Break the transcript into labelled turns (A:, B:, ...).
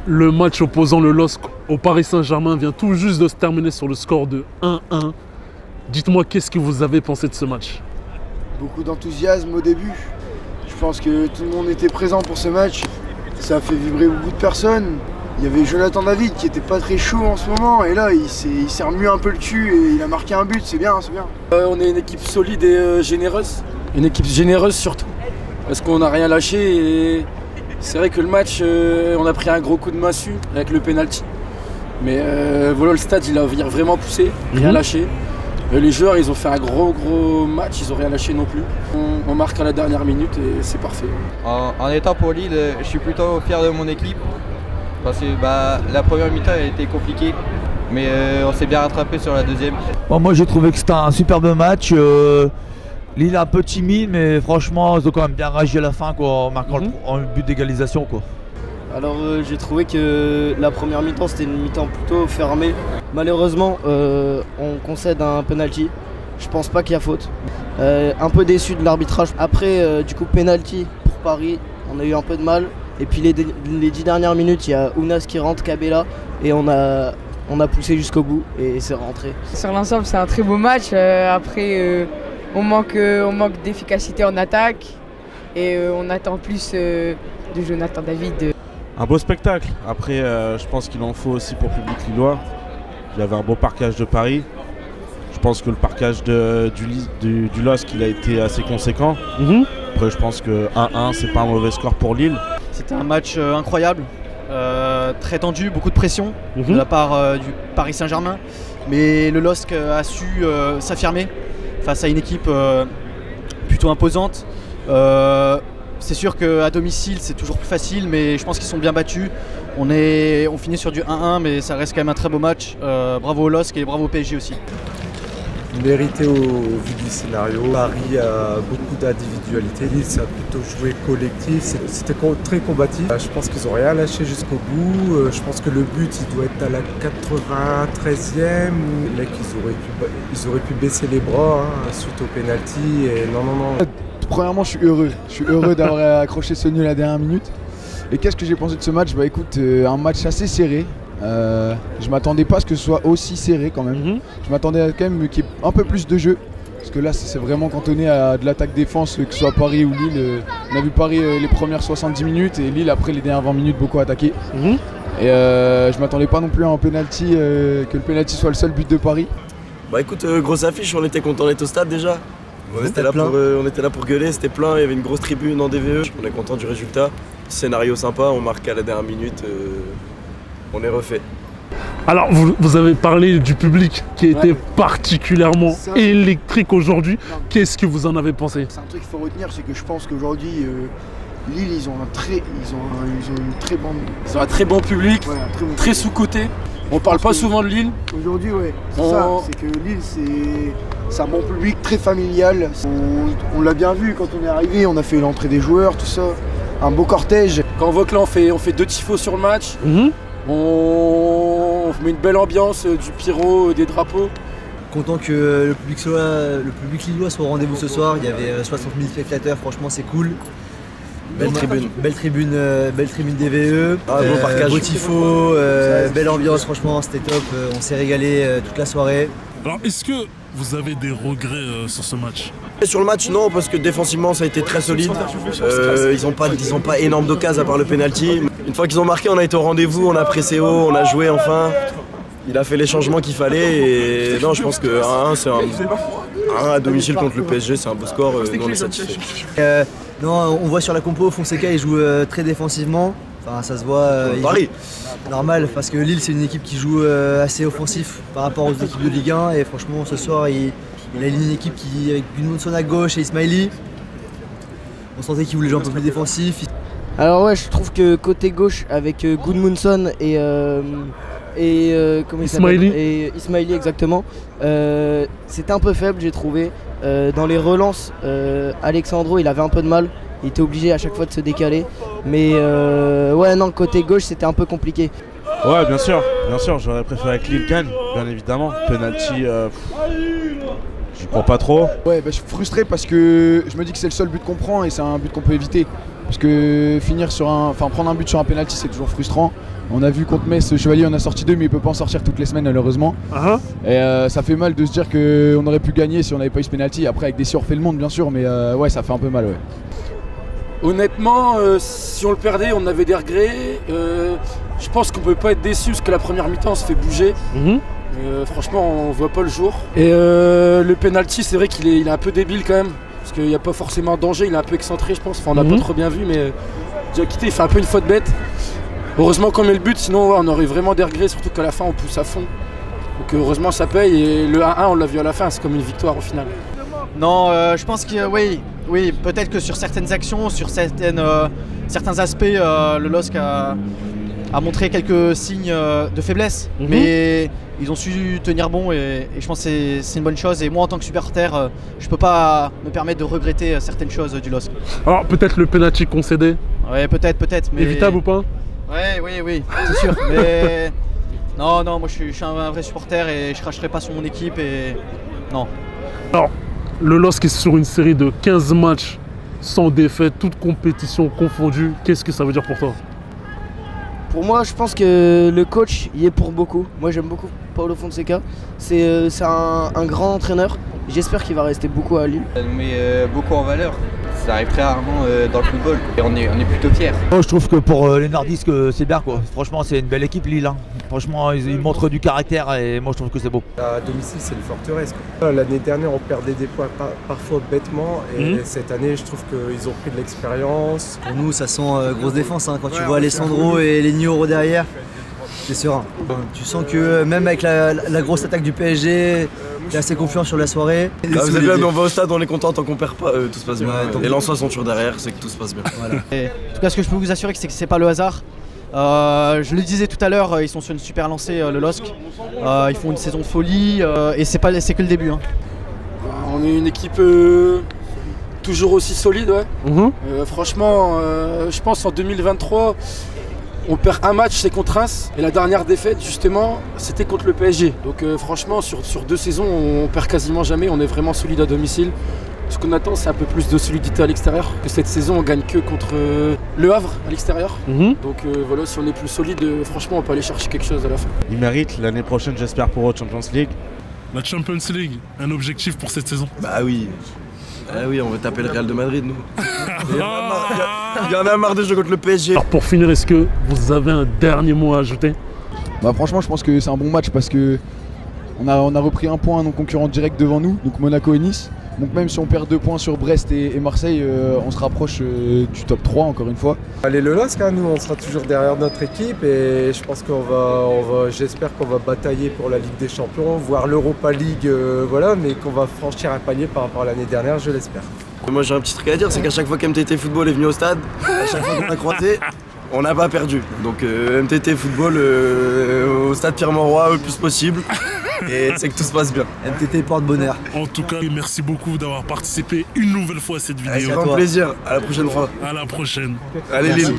A: Le match opposant le LOSC au Paris Saint-Germain vient tout juste de se terminer sur le score de 1-1. Dites-moi, qu'est-ce que vous avez pensé de ce match?
B: Beaucoup d'enthousiasme au début. Je pense que tout le monde était présent pour ce match. Ça a fait vibrer beaucoup de personnes. Il y avait Jonathan David qui était pas très chaud en ce moment et là il s'est remué un peu le cul et il a marqué un but, c'est bien, c'est bien.
C: On est une équipe solide et généreuse. Une équipe généreuse surtout. Parce qu'on n'a rien lâché et c'est vrai que le match, on a pris un gros coup de massue avec le penalty. Mais voilà, le stade il a vraiment poussé, rien lâché. Les joueurs ils ont fait un gros match, ils ont rien lâché non plus. On marque à la dernière minute et c'est parfait.
D: En étant pour Lille, je suis plutôt fier de mon équipe. Parce que la première mi-temps a été compliquée, mais on s'est bien rattrapé sur la deuxième.
E: Bon, moi j'ai trouvé que c'était un superbe match. Lille est un peu timide, mais franchement ils ont quand même bien réagi à la fin quoi, en marquant le but d'égalisation quoi.
F: Alors j'ai trouvé que la première mi-temps c'était une mi-temps plutôt fermée. Malheureusement on concède un penalty. Je pense pas qu'il y a faute. Un peu déçu de l'arbitrage. Après du coup penalty pour Paris, on a eu un peu de mal. Et puis les 10 dernières minutes, il y a Ounas qui rentre, Cabella, et on a poussé jusqu'au bout et c'est rentré.
G: Sur l'ensemble, c'est un très beau match. Après, on manque d'efficacité en attaque et on attend plus de Jonathan David.
H: Un beau spectacle. Après, je pense qu'il en faut aussi pour le public lillois. Il y avait un beau parquage de Paris. Je pense que le parquage du LOSC il a été assez conséquent. Après, je pense que 1-1, c'est pas un mauvais score pour Lille.
I: C'était un match incroyable, très tendu, beaucoup de pression de la part du Paris Saint-Germain. Mais le LOSC a su s'affirmer face à une équipe plutôt imposante. C'est sûr qu'à domicile c'est toujours plus facile, mais je pense qu'ils sont bien battus. On finit sur du 1-1, mais ça reste quand même un très beau match. Bravo au LOSC et bravo au PSG aussi.
J: Mérité au vu du scénario. Paris a beaucoup d'individualité. Lille, ça a plutôt joué collectif. C'était très combatif. Je pense qu'ils n'ont rien lâché jusqu'au bout. Je pense que le but, il doit être à la 93e. Les mecs, ils auraient pu baisser les bras suite au penalty. Et non.
B: Premièrement, je suis heureux d'avoir accroché ce nul à la dernière minute. Et qu'est-ce que j'ai pensé de ce match? Bah écoute, un match assez serré. Je m'attendais pas à ce que ce soit aussi serré quand même. Je m'attendais quand même qu'il y ait un peu plus de jeu. Parce que là c'est vraiment cantonné à de l'attaque-défense, que ce soit Paris ou Lille. On a vu Paris les premières 70 minutes et Lille après les dernières 20 minutes beaucoup attaqué. Et je m'attendais pas non plus à un penalty, que le penalty soit le seul but de Paris.
K: Bah écoute, grosse affiche, on était content d'être au stade déjà. On était là pour gueuler, c'était plein, il y avait une grosse tribune en DVE. On est content du résultat. Scénario sympa, on marque à la dernière minute. On est refait.
A: Alors, vous avez parlé du public qui était particulièrement électrique aujourd'hui. Qu'est-ce que vous en avez pensé?
B: C'est un truc qu'il faut retenir, c'est que je pense qu'aujourd'hui, Lille, ils ont un très bon public,
C: Très sous-coté. On parle pas souvent de Lille.
B: Aujourd'hui, c'est ça. C'est que Lille, c'est un bon public, très familial. On l'a bien vu quand on est arrivé, on a fait l'entrée des joueurs, tout ça. Un beau cortège.
C: Quand on voit que là, on fait 2 tifos sur le match. On met une belle ambiance, du pyro, des drapeaux.
L: Content que le public lillois soit au rendez-vous ce soir. Il y avait 60 000 spectateurs, franchement c'est cool. Belle tribune DVE, beau tifo, belle ambiance, franchement c'était top. On s'est régalé toute la soirée.
A: Alors est-ce que vous avez des regrets sur ce match?
K: Sur le match, non, parce que défensivement ça a été très solide. Ils ont pas énorme d'occasion à part le penalty. Une fois qu'ils ont marqué, on a été au rendez-vous, on a pressé haut, on a joué enfin. Il a fait les changements qu'il fallait et non, je pense que 1-1 c'est un à domicile contre le PSG, c'est un beau score, nous on est satisfait.
L: Non, on voit sur la compo, Fonseca il joue très défensivement. Enfin, ça se voit.
K: Paris.
L: Normal, parce que Lille c'est une équipe qui joue assez offensif par rapport aux équipes de Ligue 1 et franchement ce soir il a une équipe avec Gudmundsson à gauche et Ismaili. On sentait qu'il voulait jouer un peu plus défensif.
F: Alors ouais, je trouve que côté gauche avec Gudmundsson et Ismaili exactement, c'était un peu faible j'ai trouvé. Dans les relances, Alexandro il avait un peu de mal. Il était obligé à chaque fois de se décaler. Mais côté gauche c'était un peu compliqué.
H: Ouais, bien sûr, j'aurais préféré que Lille gagne, bien évidemment. Penalty, j'y crois pas trop.
B: Ouais, je suis frustré parce que je me dis que c'est le seul but qu'on prend et c'est un but qu'on peut éviter. Parce que prendre un but sur un penalty, c'est toujours frustrant. On a vu contre Metz, Chevalier en a sorti 2, mais il peut pas en sortir toutes les semaines malheureusement. Et ça fait mal de se dire qu'on aurait pu gagner si on n'avait pas eu ce penalty. Après avec Dessy on refait le monde bien sûr, mais ouais, ça fait un peu mal. Ouais.
C: Honnêtement, si on le perdait, on avait des regrets. Je pense qu'on peut pas être déçu parce que la première mi-temps on se fait bouger. Franchement, on voit pas le jour. Et le penalty, c'est vrai qu'il est un peu débile quand même. Parce qu'il n'y a pas forcément de danger, il est un peu excentré, je pense. Enfin, on n'a pas trop bien vu, mais Diakité, il fait un peu une faute bête. Heureusement qu'on met le but, sinon ouais, on aurait vraiment des regrets, surtout qu'à la fin on pousse à fond. Donc heureusement ça paye et le 1-1 on l'a vu à la fin, c'est comme une victoire au final.
I: Non, je pense que oui, peut-être que sur certaines actions, sur certains aspects, le LOSC a montré quelques signes de faiblesse, mais ils ont su tenir bon et je pense que c'est une bonne chose. Et moi en tant que supporter, je peux pas me permettre de regretter certaines choses du LOSC.
A: Alors peut-être le penalty concédé.
I: Ouais, peut-être. Mais...
A: Évitable ou pas?
I: Oui, c'est sûr. Mais non, moi je suis un vrai supporter et je cracherai pas sur mon équipe et non.
A: Alors, le LOSC est sur une série de 15 matchs sans défaite, toutes compétitions confondues. Qu'est-ce que ça veut dire pour toi?
F: Pour moi, je pense que le coach y est pour beaucoup. Moi, j'aime beaucoup Paulo Fonseca. C'est un grand entraîneur. J'espère qu'il va rester beaucoup à Lille.
D: Elle nous met beaucoup en valeur. Ça arrive très rarement dans le football et on est plutôt fiers.
E: Je trouve que pour les nordistes, c'est bien quoi. Franchement, c'est une belle équipe Lille. Hein. Franchement, ils montrent du caractère et moi je trouve que c'est beau.
J: À domicile, c'est une forteresse. L'année dernière, on perdait des points parfois bêtement et cette année, je trouve qu'ils ont pris de l'expérience.
L: Pour nous, ça sent grosse défense. Hein. Quand tu vois Alessandro et les Nioro derrière, c'est serein. Tu sens que même avec la grosse attaque du PSG, t'es assez confiant sur la soirée.
K: Vous avez vu, mais on va au stade, on est content tant qu'on perd pas, tout se passe bien. Ouais, les Lensois sont toujours derrière, c'est que tout se passe bien.
I: Voilà. En tout cas, ce que je peux vous assurer, c'est que c'est pas le hasard. Je le disais tout à l'heure, ils sont sur une super lancée, le LOSC. Ils font une saison de folie et c'est que le début. Hein.
C: On est une équipe toujours aussi solide, ouais. Franchement, je pense en 2023. On perd un match, c'est contre Reims, et la dernière défaite justement, c'était contre le PSG. Donc franchement, sur 2 saisons, on perd quasiment jamais, on est vraiment solide à domicile. Ce qu'on attend, c'est un peu plus de solidité à l'extérieur. Cette saison, on gagne que contre Le Havre à l'extérieur. Donc voilà, si on est plus solide, franchement, on peut aller chercher quelque chose à la fin.
H: Ils méritent, l'année prochaine, j'espère, pour eux, Champions League.
A: La Champions League, un objectif pour cette saison?
K: Bah oui. Ah oui, on va taper le Real de Madrid, nous. Il y en a marre de jouer contre le PSG.
A: Alors pour finir, est-ce que vous avez un dernier mot à ajouter?
B: Bah franchement, je pense que c'est un bon match parce que on a repris un point à nos concurrents directs devant nous, donc Monaco et Nice. Donc même si on perd 2 points sur Brest et Marseille, on se rapproche du top 3 encore une fois.
J: Allez le LOSC, hein, nous on sera toujours derrière notre équipe et je pense j'espère qu'on va batailler pour la Ligue des Champions, voire l'Europa League, voilà, mais qu'on va franchir un palier par rapport à l'année dernière, je l'espère.
K: Moi j'ai un petit truc à dire, c'est qu'à chaque fois qu'MTT Football est venu au stade, à chaque fois qu'on a croisé, on n'a pas perdu. Donc MTT Football au stade Pierre-Mauroy le plus possible. Et c'est que tout se passe bien.
L: MTT porte-bonheur.
A: En tout cas, merci beaucoup d'avoir participé une nouvelle fois à cette vidéo.
K: C'est un grand plaisir. À la prochaine fois.
A: À la prochaine.
K: Allez Lille.